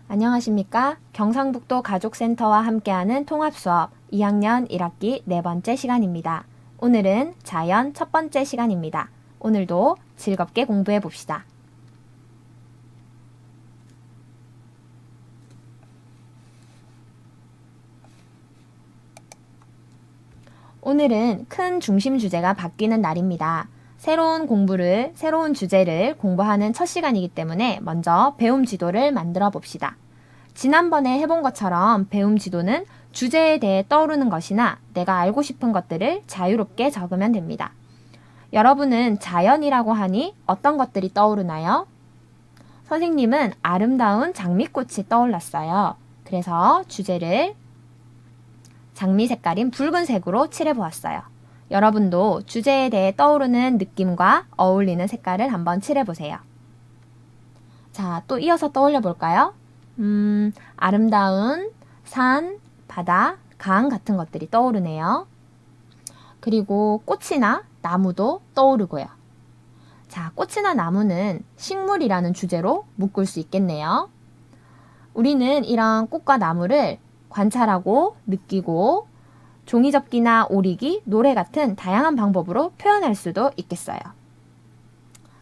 안녕하십니까? 경상북도 가족센터와 함께하는 통합수업 2학년 1학기 네 번째 시간입니다. 오늘은 자연 첫 번째 시간입니다. 오늘도 즐겁게 공부해 봅시다. 오늘은 큰 중심 주제가 바뀌는 날입니다. 새로운 주제를 공부하는 첫 시간이기 때문에 먼저 배움 지도를 만들어 봅시다. 지난번에 해본 것처럼 배움 지도는 주제에 대해 떠오르는 것이나 내가 알고 싶은 것들을 자유롭게 적으면 됩니다. 여러분은 자연이라고 하니 어떤 것들이 떠오르나요? 선생님은 아름다운 장미꽃이 떠올랐어요. 그래서 주제를 장미 색깔인 붉은색으로 칠해보았어요. 여러분도 주제에 대해 떠오르는 느낌과 어울리는 색깔을 한번 칠해보세요. 자, 또 이어서 떠올려 볼까요? 아름다운 산, 바다, 강 같은 것들이 떠오르네요. 그리고 꽃이나 나무도 떠오르고요. 자, 꽃이나 나무는 식물이라는 주제로 묶을 수 있겠네요. 우리는 이런 꽃과 나무를 관찰하고 느끼고 종이접기나 오리기, 노래 같은 다양한 방법으로 표현할 수도 있겠어요.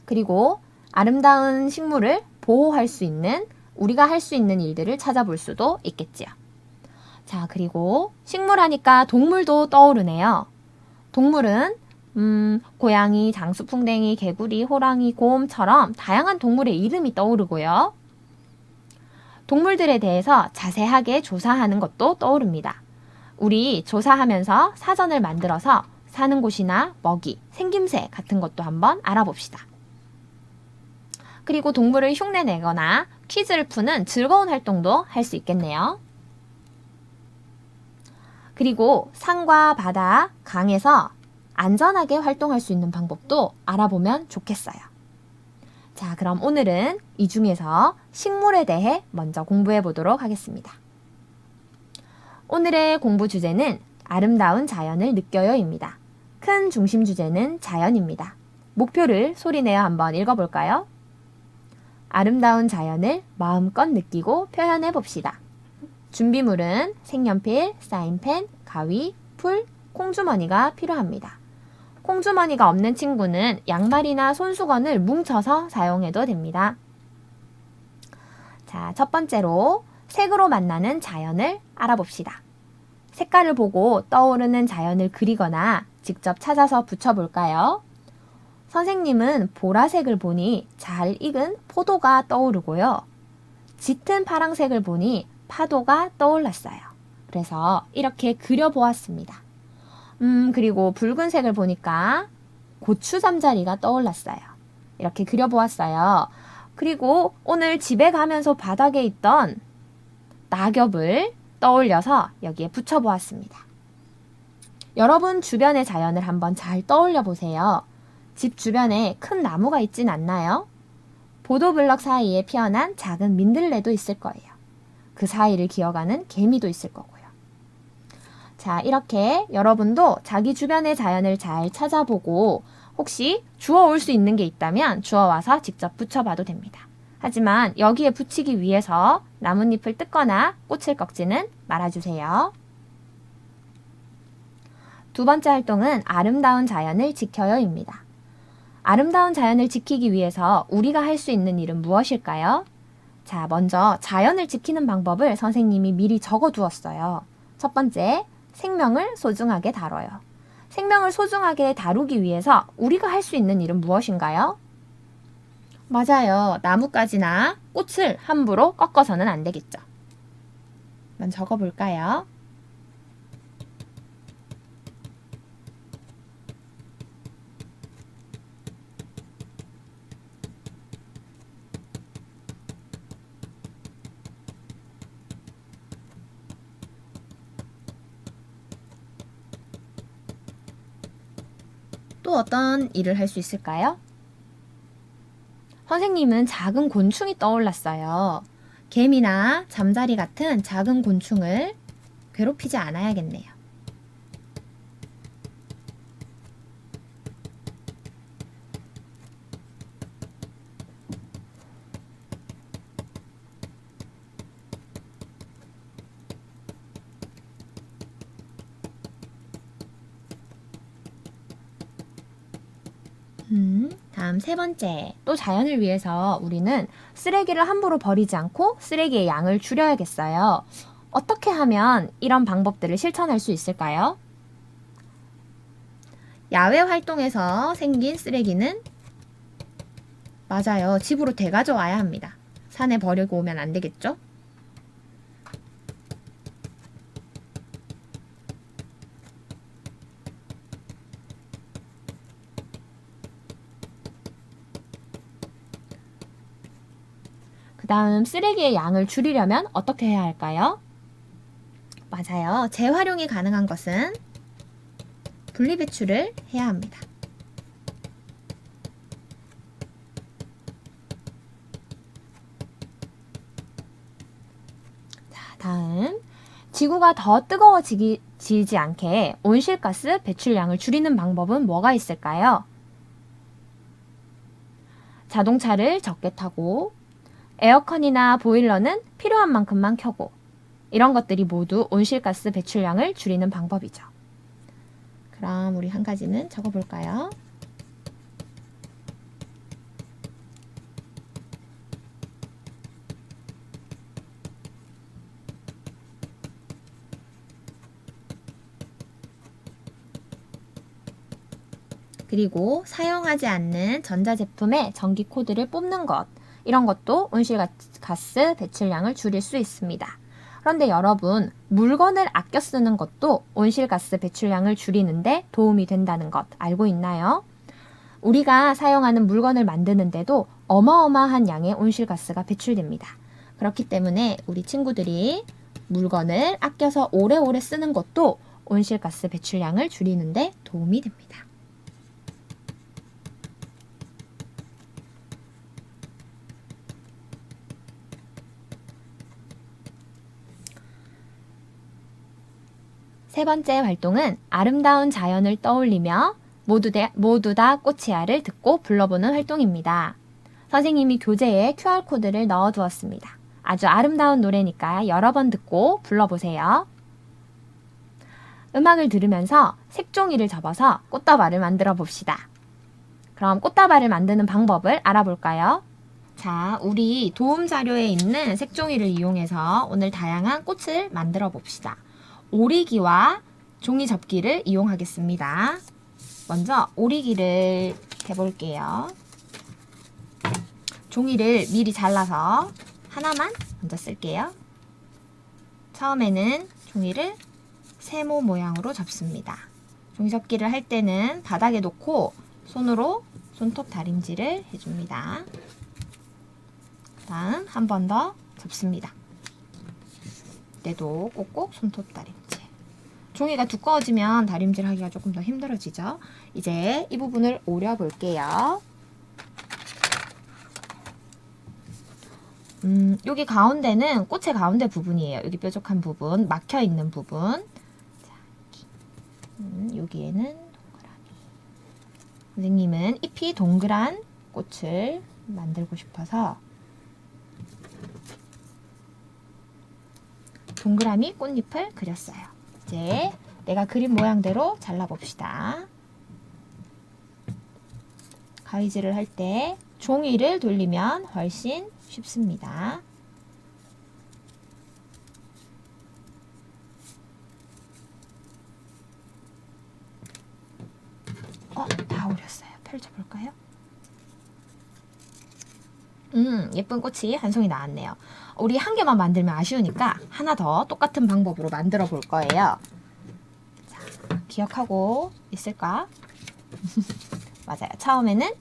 그리고 아름다운 식물을 보호할 수 있는 우리가 할 수 있는 일들을 찾아볼 수도 있겠지요. 자, 그리고 식물 하니까 동물도 떠오르네요. 동물은 고양이, 장수풍뎅이, 개구리, 호랑이, 곰처럼 다양한 동물의 이름이 떠오르고요. 동물들에 대해서 자세하게 조사하는 것도 떠오릅니다. 우리 조사하면서 사전을 만들어서 사는 곳이나 먹이, 생김새 같은 것도 한번 알아봅시다. 그리고 동물을 흉내내거나 퀴즈를 푸는 즐거운 활동도 할 수 있겠네요. 그리고 산과 바다, 강에서 안전하게 활동할 수 있는 방법도 알아보면 좋겠어요. 자, 그럼 오늘은 이 중에서 식물에 대해 먼저 공부해 보도록 하겠습니다. 오늘의 공부 주제는 아름다운 자연을 느껴요입니다. 큰 중심 주제는 자연입니다. 목표를 소리내어 한번 읽어볼까요? 아름다운 자연을 마음껏 느끼고 표현해 봅시다. 준비물은 색연필, 사인펜, 가위, 풀, 콩주머니가 필요합니다. 콩주머니가 없는 친구는 양말이나 손수건을 뭉쳐서 사용해도 됩니다. 자, 첫 번째로 색으로 만나는 자연을 알아봅시다. 색깔을 보고 떠오르는 자연을 그리거나 직접 찾아서 붙여볼까요? 선생님은 보라색을 보니 잘 익은 포도가 떠오르고요. 짙은 파랑색을 보니 파도가 떠올랐어요. 그래서 이렇게 그려보았습니다. 그리고 붉은색을 보니까 고추 잠자리가 떠올랐어요. 이렇게 그려보았어요. 그리고 오늘 집에 가면서 바닥에 있던 낙엽을 떠올려서 여기에 붙여보았습니다. 여러분 주변의 자연을 한번 잘 떠올려 보세요. 집 주변에 큰 나무가 있진 않나요? 보도블럭 사이에 피어난 작은 민들레도 있을 거예요. 그 사이를 기어가는 개미도 있을 거고요. 자, 이렇게 여러분도 자기 주변의 자연을 잘 찾아보고 혹시 주워올 수 있는 게 있다면 주워와서 직접 붙여봐도 됩니다. 하지만 여기에 붙이기 위해서 나뭇잎을 뜯거나 꽃을 꺾지는 말아주세요. 두 번째 활동은 아름다운 자연을 지켜요입니다. 아름다운 자연을 지키기 위해서 우리가 할 수 있는 일은 무엇일까요? 자, 먼저 자연을 지키는 방법을 선생님이 미리 적어두었어요. 첫 번째, 생명을 소중하게 다뤄요. 생명을 소중하게 다루기 위해서 우리가 할 수 있는 일은 무엇인가요? 맞아요. 나뭇가지나 꽃을 함부로 꺾어서는 안 되겠죠. 한번 적어볼까요? 또 어떤 일을 할 수 있을까요? 선생님은 작은 곤충이 떠올랐어요. 개미나 잠자리 같은 작은 곤충을 괴롭히지 않아야겠네요. 다음 세 번째. 또 자연을 위해서 우리는 쓰레기를 함부로 버리지 않고 쓰레기의 양을 줄여야겠어요. 어떻게 하면 이런 방법들을 실천할 수 있을까요? 야외 활동에서 생긴 쓰레기는 맞아요. 집으로 되가져와야 합니다. 산에 버리고 오면 안 되겠죠? 그 다음 쓰레기의 양을 줄이려면 어떻게 해야 할까요? 맞아요. 재활용이 가능한 것은 분리배출을 해야 합니다. 자, 다음. 지구가 더 뜨거워지지 않게 온실가스 배출량을 줄이는 방법은 뭐가 있을까요? 자동차를 적게 타고, 에어컨이나 보일러는 필요한 만큼만 켜고, 이런 것들이 모두 온실가스 배출량을 줄이는 방법이죠. 그럼 우리 한 가지는 적어볼까요? 그리고 사용하지 않는 전자제품의 전기 코드를 뽑는 것, 이런 것도 온실가스 배출량을 줄일 수 있습니다. 그런데 여러분, 물건을 아껴 쓰는 것도 온실가스 배출량을 줄이는데 도움이 된다는 것 알고 있나요? 우리가 사용하는 물건을 만드는데도 어마어마한 양의 온실가스가 배출됩니다. 그렇기 때문에 우리 친구들이 물건을 아껴서 오래오래 쓰는 것도 온실가스 배출량을 줄이는데 도움이 됩니다. 세 번째 활동은 아름다운 자연을 떠올리며 모두 다 꽃이야를 듣고 불러보는 활동입니다. 선생님이 교재에 QR코드를 넣어두었습니다. 아주 아름다운 노래니까 여러 번 듣고 불러보세요. 음악을 들으면서 색종이를 접어서 꽃다발을 만들어 봅시다. 그럼 꽃다발을 만드는 방법을 알아볼까요? 자, 우리 도움 자료에 있는 색종이를 이용해서 오늘 다양한 꽃을 만들어 봅시다. 오리기와 종이 접기를 이용하겠습니다. 먼저 오리기를 해볼게요. 종이를 미리 잘라서 하나만 먼저 쓸게요. 처음에는 종이를 세모 모양으로 접습니다. 종이 접기를 할 때는 바닥에 놓고 손으로 손톱 다림질을 해줍니다. 그 다음 한 번 더 접습니다. 이때도 꼭꼭 손톱 다림질. 종이가 두꺼워지면 다림질 하기가 조금 더 힘들어지죠. 이제 이 부분을 오려 볼게요. 여기 가운데는 꽃의 가운데 부분이에요. 여기 뾰족한 부분, 막혀 있는 부분. 자, 여기에는 동그라미. 선생님은 잎이 동그란 꽃을 만들고 싶어서 동그라미 꽃잎을 그렸어요. 이제 내가 그린 모양대로 잘라봅시다. 가위질을 할 때 종이를 돌리면 훨씬 쉽습니다. 다 오렸어요. 펼쳐볼까요? 예쁜 꽃이 한 송이 나왔네요. 우리 한 개만 만들면 아쉬우니까 하나 더 똑같은 방법으로 만들어 볼 거예요. 자, 기억하고 있을까? 맞아요. 처음에는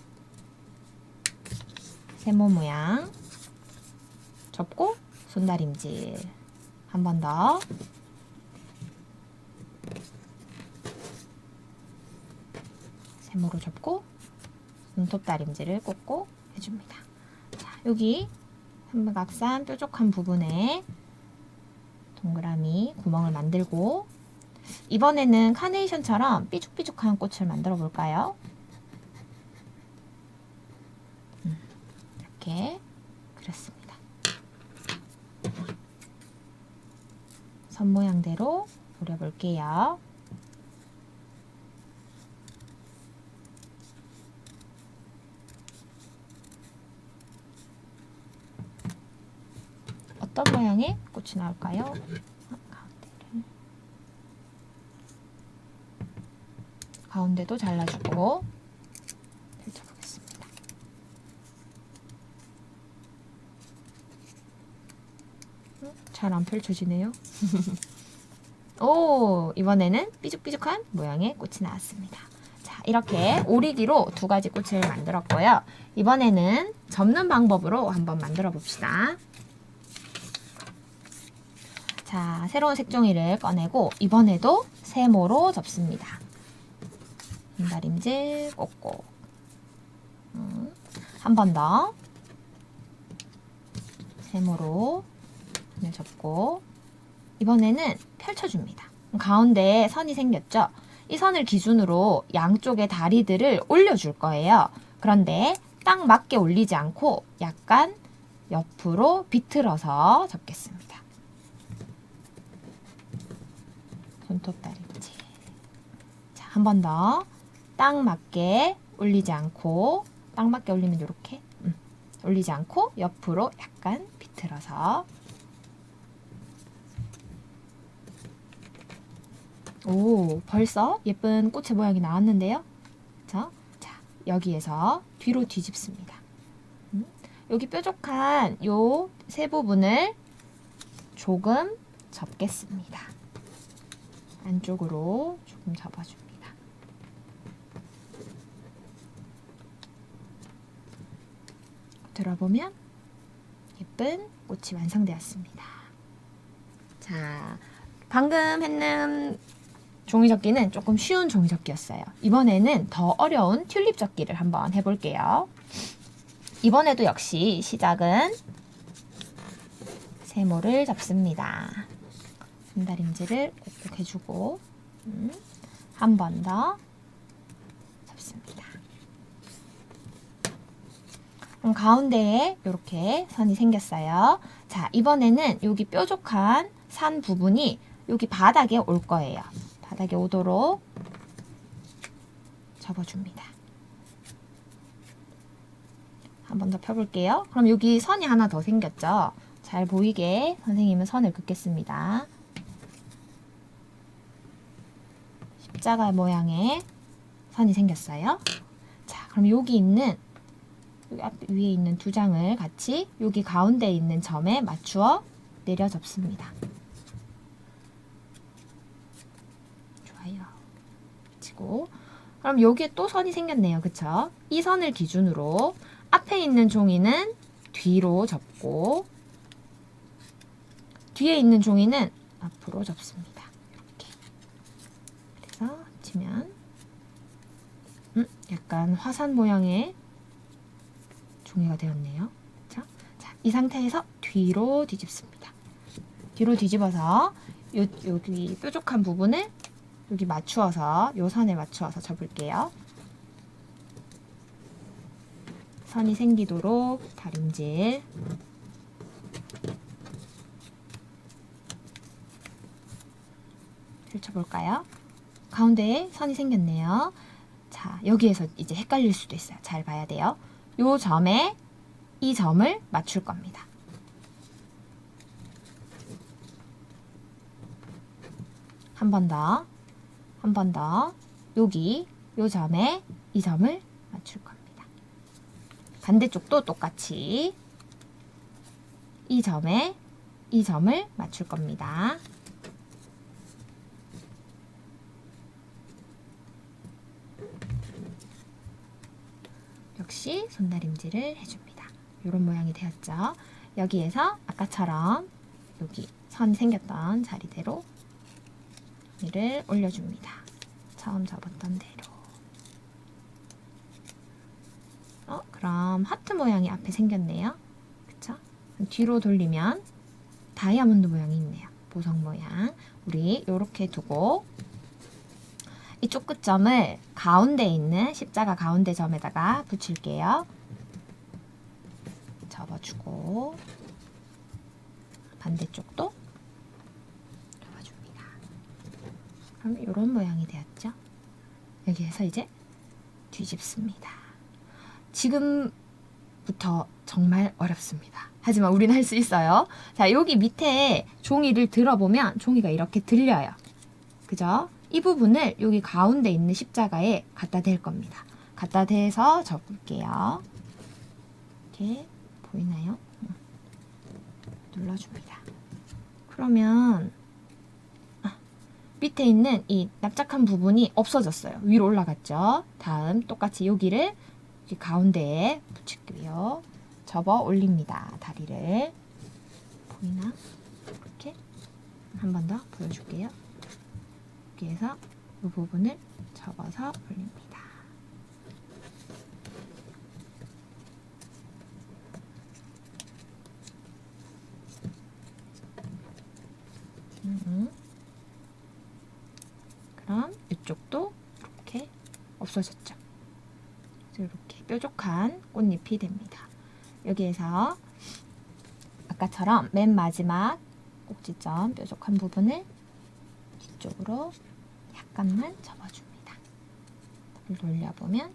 세모 모양 접고 손다림질 한 번 더. 세모로 접고 손톱 다림질을 꼭꼭 해줍니다. 자, 여기 삼각산 뾰족한 부분에 동그라미 구멍을 만들고 이번에는 카네이션처럼 삐죽삐죽한 꽃을 만들어 볼까요? 이렇게 그렸습니다. 선 모양대로 그려볼게요. 어떤 모양의 꽃이 나올까요? 가운데도 잘라주고 펼쳐보겠습니다. 잘 안 펼쳐지네요. 오, 이번에는 삐죽삐죽한 모양의 꽃이 나왔습니다. 자, 이렇게 오리기로 2가지 꽃을 만들었고요. 이번에는 접는 방법으로 한번 만들어 봅시다. 자, 새로운 색종이를 꺼내고 이번에도 세모로 접습니다. 분다림질 꼭꼭. 한 번 더 세모로 접고 이번에는 펼쳐줍니다. 가운데에 선이 생겼죠? 이 선을 기준으로 양쪽의 다리들을 올려줄 거예요. 그런데 딱 맞게 올리지 않고 약간 옆으로 비틀어서 접겠습니다. 손톱 다림질. 자, 한 번 더. 딱 맞게 올리지 않고, 딱 맞게 올리면 이렇게 올리지 않고 옆으로 약간 비틀어서. 오, 벌써 예쁜 꽃의 모양이 나왔는데요. 그쵸? 자, 여기에서 뒤로 뒤집습니다. 여기 뾰족한 요 세 부분을 조금 접겠습니다. 안쪽으로 조금 접어줍니다. 들어보면 예쁜 꽃이 완성되었습니다. 자, 방금 했는 종이접기는 조금 쉬운 종이접기였어요. 이번에는 더 어려운 튤립 접기를 한번 해볼게요. 이번에도 역시 시작은 세모를 접습니다. 분다림질을 꾹꾹 해주고 한 번 더 접습니다. 그럼 가운데에 이렇게 선이 생겼어요. 자, 이번에는 여기 뾰족한 산 부분이 여기 바닥에 올 거예요. 바닥에 오도록 접어줍니다. 한 번 더 펴볼게요. 그럼 여기 선이 하나 더 생겼죠? 잘 보이게 선생님은 선을 긋겠습니다. 십자가 모양의 선이 생겼어요. 자, 그럼 여기 있는 여기 앞에 위에 있는 2장을 같이 여기 가운데 있는 점에 맞추어 내려 접습니다. 좋아요. 치고 그럼 여기에 또 선이 생겼네요. 그쵸? 이 선을 기준으로 앞에 있는 종이는 뒤로 접고 뒤에 있는 종이는 앞으로 접습니다. 이렇게. 그래서 치면 약간 화산 모양의 종이가 되었네요. 자, 이 상태에서 뒤로 뒤집습니다. 뒤로 뒤집어서 여기 뾰족한 부분을 여기 맞추어서 요 선에 맞추어서 접을게요. 선이 생기도록 다림질. 펼쳐볼까요? 가운데에 선이 생겼네요. 자, 여기에서 이제 헷갈릴 수도 있어요. 잘 봐야 돼요. 요 점에 이 점을 맞출 겁니다. 한 번 더, 한 번 더. 여기 요 점에 이 점을 맞출 겁니다. 반대쪽도 똑같이 이 점에 이 점을 맞출 겁니다. 역시 손다림질을 해줍니다. 이런 모양이 되었죠. 여기에서 아까처럼 여기 선이 생겼던 자리대로 이를 올려줍니다. 처음 접었던 대로. 그럼 하트 모양이 앞에 생겼네요. 그쵸? 뒤로 돌리면 다이아몬드 모양이 있네요. 보석 모양. 우리 이렇게 두고 이쪽 끝점을 가운데 있는 십자가 가운데 점에다가 붙일게요. 접어주고 반대쪽도 접어줍니다. 그럼 이런 모양이 되었죠? 여기에서 이제 뒤집습니다. 지금 부터 정말 어렵습니다. 하지만 우리는 할 수 있어요. 자, 여기 밑에 종이를 들어보면 종이가 이렇게 들려요. 그죠? 이 부분을 여기 가운데 있는 십자가에 갖다 댈 겁니다. 갖다 대서 접을게요. 이렇게 보이나요? 눌러줍니다. 그러면 밑에 있는 이 납작한 부분이 없어졌어요. 위로 올라갔죠? 다음 똑같이 여기를 여기 가운데에 붙일게요. 접어 올립니다. 다리를. 보이나? 이렇게 한 번 더 보여줄게요. 여기에서 이 부분을 접어서 올립니다. 그럼 이쪽도 이렇게 없어졌죠. 이렇게 뾰족한 꽃잎이 됩니다. 여기에서 아까처럼 맨 마지막 꼭지점 뾰족한 부분을 뒤쪽으로 약간만 접어줍니다. 돌려보면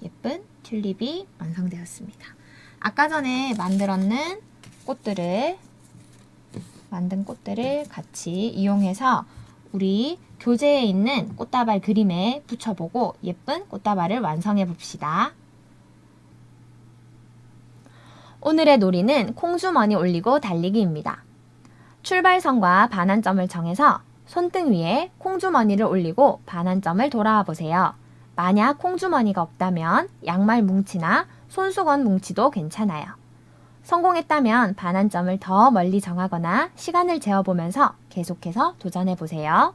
예쁜 튤립이 완성되었습니다. 아까 전에 만든 꽃들을 같이 이용해서 우리 교재에 있는 꽃다발 그림에 붙여보고 예쁜 꽃다발을 완성해 봅시다. 오늘의 놀이는 콩주머니 올리고 달리기입니다. 출발선과 반환점을 정해서 손등 위에 콩주머니를 올리고 반환점을 돌아와 보세요. 만약 콩주머니가 없다면 양말 뭉치나 손수건 뭉치도 괜찮아요. 성공했다면 반환점을 더 멀리 정하거나 시간을 재어보면서 계속해서 도전해보세요.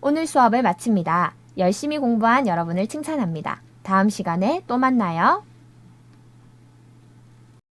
오늘 수업을 마칩니다. 열심히 공부한 여러분을 칭찬합니다. 다음 시간에 또 만나요.